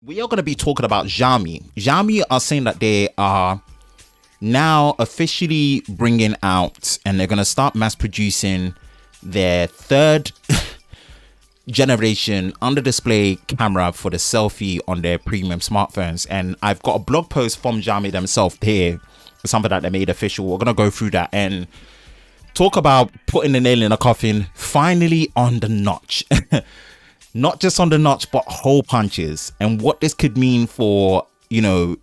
We are going to be talking about Xiaomi. Xiaomi are saying that they are now officially bringing out, and they're going to start mass producing their third generation under display camera for the selfie on their premium smartphones. And I've got a blog post from Xiaomi themselves here, something that they made official. We're going to go through that and talk about putting the nail in the coffin, finally on the notch. Not just on the notch, but hole punches, and what this could mean for, you know,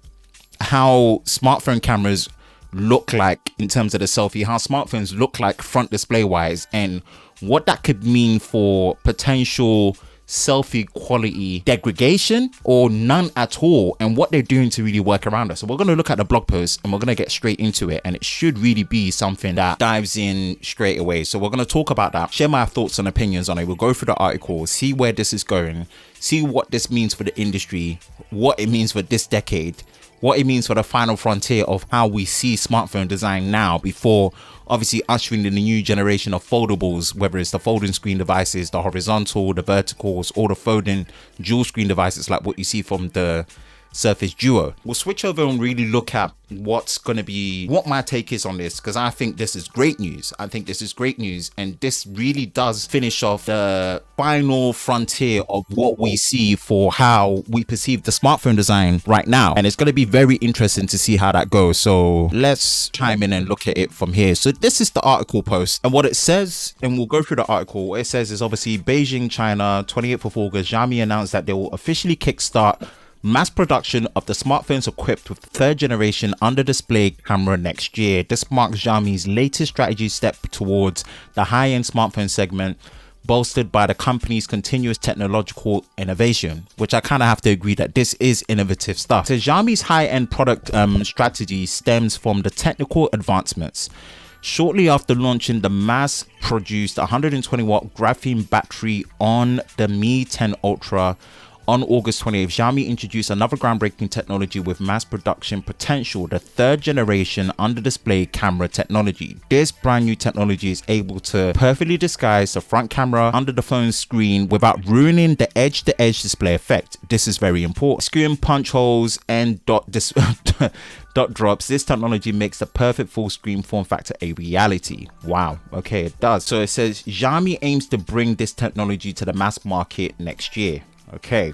how smartphone cameras look like in terms of the selfie, how smartphones look like front display wise, and what that could mean for potential selfie quality degradation or none at all, and what they're doing to really work around us. So we're going to look at the blog post and we're going to get straight into it, and it should really be something that dives in straight away. So we're going to talk about that, share my thoughts and opinions on it. We'll go through the article, see where this is going, see what this means for the industry, what it means for this decade, what it means for the final frontier of how we see smartphone design now, before obviously ushering in the new generation of foldables, whether it's the folding screen devices, the horizontal, the verticals, or the folding dual screen devices like what you see from the Surface Duo. We'll switch over and really look at what's going to be, what my take is on this, because I think this is great news. I think this is great news, and this really does finish off the final frontier of what we see for how we perceive the smartphone design right now, and it's going to be very interesting to see how that goes. So let's chime in and look at it from here. So this is the article post, and what it says, and we'll go through the article. What it says is obviously Beijing, China, 28th of August, Xiaomi announced that they will officially kickstart mass production of the smartphones equipped with third generation under display camera next year. This marks Xiaomi's latest strategy step towards the high-end smartphone segment, bolstered by the company's continuous technological innovation, which I kind of have to agree that this is innovative stuff. So Xiaomi's high-end product strategy stems from the technical advancements. Shortly after launching the mass-produced 120-watt graphene battery on the Mi 10 Ultra on August 28th, Xiaomi introduced another groundbreaking technology with mass production potential, the third generation under display camera technology. This brand new technology is able to perfectly disguise the front camera under the phone's screen without ruining the edge-to-edge display effect. This is very important. Screen punch holes and dot drops. This technology makes the perfect full screen form factor a reality. Wow, okay, it does. So it says Xiaomi aims to bring this technology to the mass market next year. Okay,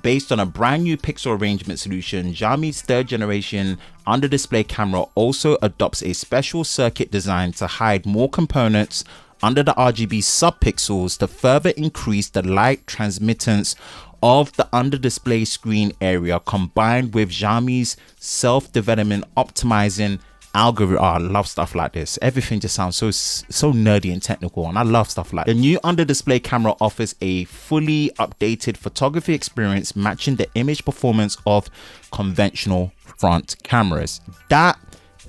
based on a brand new pixel arrangement solution, Xiaomi's third generation under display camera also adopts a special circuit design to hide more components under the RGB subpixels to further increase the light transmittance of the under display screen area, combined with Xiaomi's self-development optimizing algorithm. I love stuff like this. Everything just sounds so nerdy and technical, and I love stuff like that. The new under display camera offers a fully updated photography experience matching the image performance of conventional front cameras. That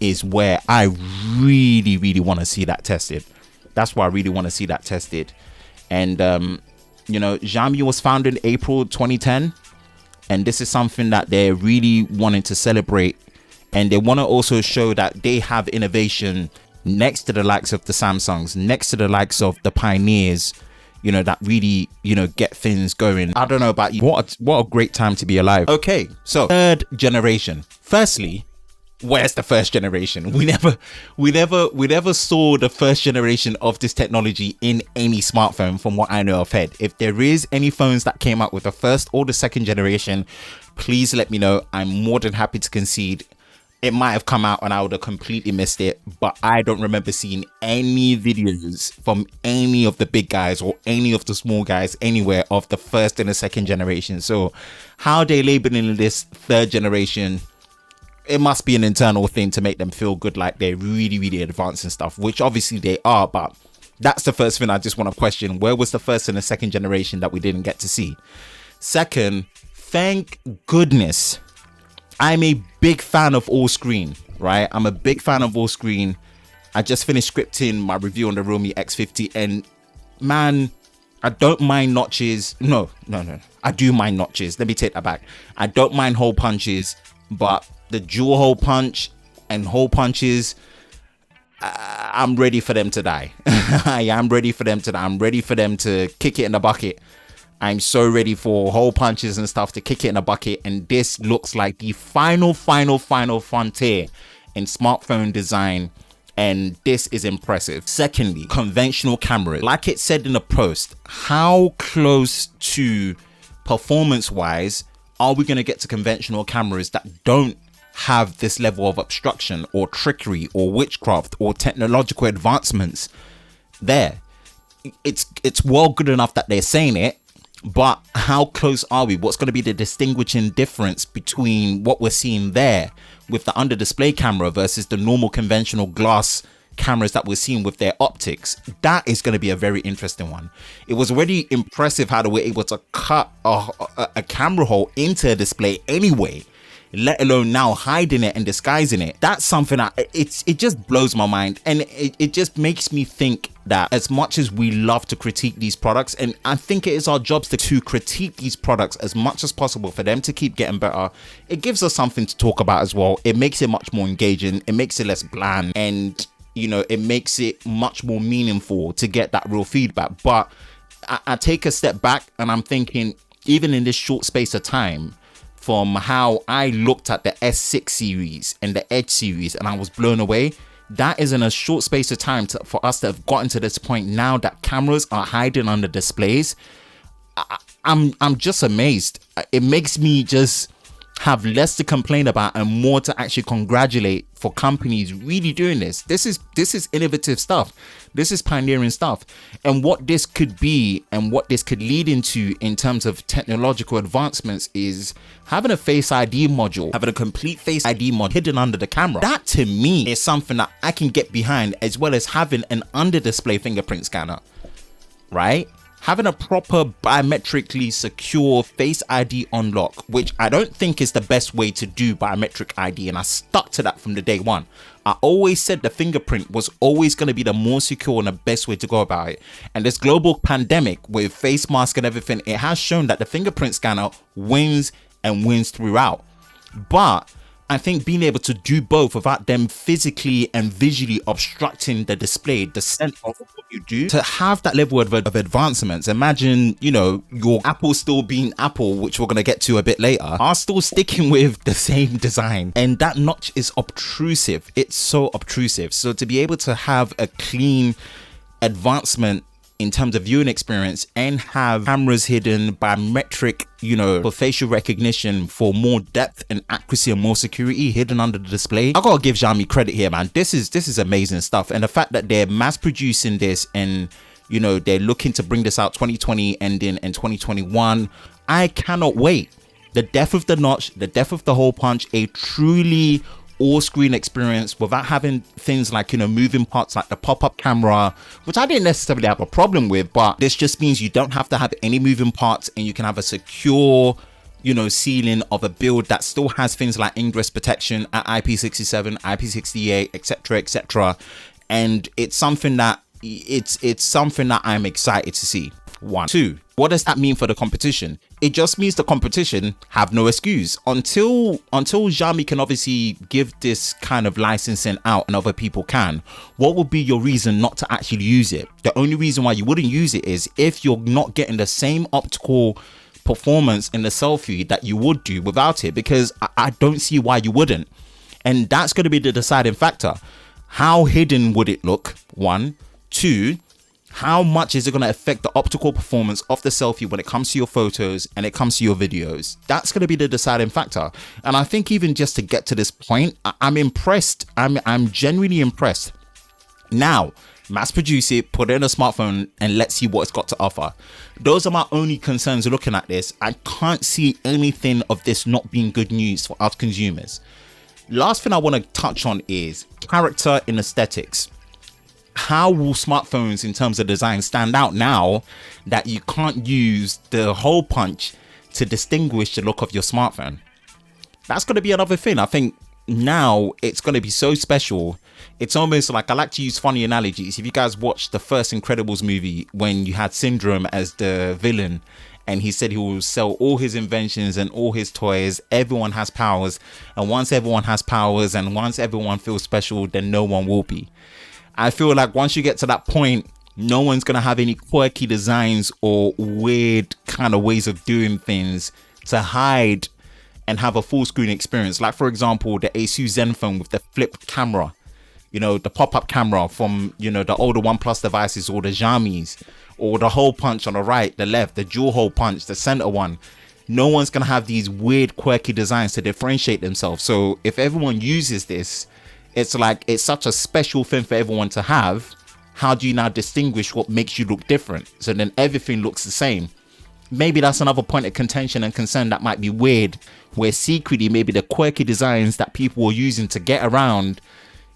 is where I really want to see that tested. That's why I really want to see that tested. And you know, Xiaomi was founded in April 2010, and this is something that they're really wanting to celebrate. And they want to also show that they have innovation next to the likes of the Samsungs, next to the likes of the pioneers, you know, that really, you know, get things going. I don't know about you. What a great time to be alive. Okay, so third generation. Firstly, where's the first generation? We never saw the first generation of this technology in any smartphone from what I know of head. If there is any phones that came out with the first or the second generation, please let me know. I'm more than happy to concede. It might have come out and I would have completely missed it, but I don't remember seeing any videos from any of the big guys or any of the small guys anywhere of the first and the second generation. So how they labeling this third generation, it must be an internal thing to make them feel good, like they're really advancing stuff, which obviously they are, but that's the first thing I just want to question. Where was the first and the second generation that we didn't get to see? Second, thank goodness I'm a big fan of all screen, right? I'm a big fan of all screen. I just finished scripting my review on the Realme X50, and man, I don't mind notches. No. I do mind notches. Let me take that back. I don't mind hole punches, but the dual hole punch and hole punches, I'm ready for them to die. I am ready for them to die. I'm ready for them to kick it in the bucket. I'm so ready for hole punches and stuff to kick it in a bucket. And this looks like the final frontier in smartphone design. And this is impressive. Secondly, conventional cameras. Like it said in the post, how close to performance-wise are we going to get to conventional cameras that don't have this level of obstruction or trickery or witchcraft or technological advancements there? It's well good enough that they're saying it, but how close are we? What's going to be the distinguishing difference between what we're seeing there with the under display camera versus the normal conventional glass cameras that we're seeing with their optics? That is going to be a very interesting one. It was already impressive how they were able to cut a camera hole into a display anyway, let alone now hiding it and disguising it. That's something that it just blows my mind, and it just makes me think that as much as we love to critique these products, and I think it is our jobs to critique these products as much as possible for them to keep getting better, it gives us something to talk about as well. It makes it much more engaging, it makes it less bland, and you know, it makes it much more meaningful to get that real feedback. But I take a step back and I'm thinking, even in this short space of time, from how I looked at the S6 series and the Edge series and I was blown away, that is in a short space of time for us to have gotten to this point now that cameras are hiding under displays. I'm just amazed. It makes me just have less to complain about and more to actually congratulate for companies really doing this. This is innovative stuff. This is pioneering stuff. And what this could be and what this could lead into in terms of technological advancements is having a Face ID module, having a complete Face ID mod hidden under the camera. That to me is something that I can get behind, as well as having an under display fingerprint scanner, right? Having a proper biometrically secure Face ID unlock, which I don't think is the best way to do biometric ID, and I stuck to that from the day one. I always said the fingerprint was always going to be the more secure and the best way to go about it. And this global pandemic with face mask and everything, it has shown that the fingerprint scanner wins and wins throughout. But I think being able to do both without them physically and visually obstructing the display, the center of what you do, to have that level of advancements. Imagine, you know, your Apple still being Apple, which we're going to get to a bit later, are still sticking with the same design. And that notch is obtrusive. It's so obtrusive. So to be able to have a clean advancement in terms of viewing experience and have cameras hidden, biometric, you know, for facial recognition, for more depth and accuracy and more security hidden under the display, I gotta give Xiaomi credit here, man. This is amazing stuff. And the fact that they're mass producing this and, you know, they're looking to bring this out 2020 ending in 2021, I cannot wait. The depth of the notch, the depth of the hole punch, a truly all screen experience without having things like, you know, moving parts like the pop-up camera, which I didn't necessarily have a problem with, but this just means you don't have to have any moving parts and you can have a secure, you know, ceiling of a build that still has things like ingress protection at IP67, IP68, etc. And it's something that I'm excited to see. 1. 2. What does that mean for the competition? It just means the competition have no excuse until Xiaomi can obviously give this kind of licensing out and other people can. What would be your reason not to actually use it? The only reason why you wouldn't use it is if you're not getting the same optical performance in the selfie that you would do without it, because I don't see why you wouldn't. And that's going to be the deciding factor. How hidden would it look? 1. 2. How much is it going to affect the optical performance of the selfie when it comes to your photos and it comes to your videos? That's going to be the deciding factor. And I think even just to get to this point, I'm impressed. I'm genuinely impressed. Now, mass produce it, put it in a smartphone, and let's see what it's got to offer. Those are my only concerns looking at this. I can't see anything of this not being good news for us consumers. Last thing I want to touch on is character in aesthetics. How will smartphones in terms of design stand out now that you can't use the hole punch to distinguish the look of your smartphone? That's going to be another thing. I think now it's going to be so special. It's almost like, I like to use funny analogies. If you guys watched the first Incredibles movie when you had Syndrome as the villain and he said he will sell all his inventions and all his toys, everyone has powers, and once everyone has powers and once everyone feels special, then no one will be. I feel like once you get to that point, No one's gonna have any quirky designs or weird kind of ways of doing things to hide and have a full screen experience. Like for example, the Asus Zenfone with the flip camera, you know, the pop-up camera from, you know, the older OnePlus devices, or the Xiaomis, or the hole punch on the right, the left, the dual hole punch, the center one. No one's gonna have these weird quirky designs to differentiate themselves. So if everyone uses this, it's like, it's such a special thing for everyone to have. How do you now distinguish what makes you look different? So then everything looks the same. Maybe that's another point of contention and concern that might be weird, where secretly maybe the quirky designs that people are using to get around,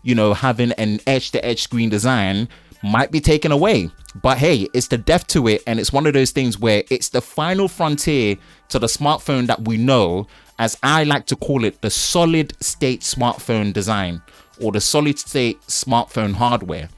you know, having an edge-to-edge screen design might be taken away. But hey, it's the depth to it, and it's one of those things where it's the final frontier to the smartphone that we know, as I like to call it, the solid state smartphone design, or the solid state smartphone hardware.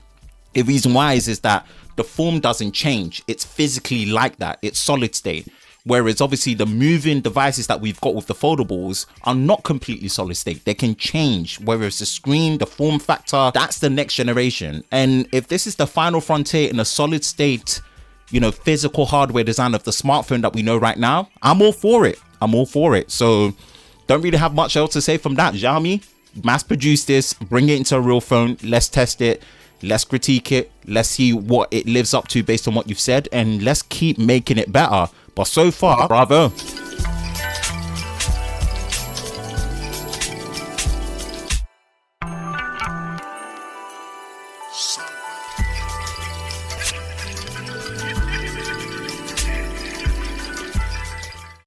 The reason why is that the form doesn't change. It's physically like that. It's solid state. Whereas obviously the moving devices that we've got with the foldables are not completely solid state. They can change, whether it's the screen, the form factor. That's the next generation. And if this is the final frontier in a solid state, you know, physical hardware design of the smartphone that we know right now, I'm all for it. I'm all for it. So don't really have much else to say from that. Xiaomi, mass produce this, bring it into a real phone. Let's test it. Let's critique it. Let's see what it lives up to based on what you've said, and let's keep making it better. But so far, bravo.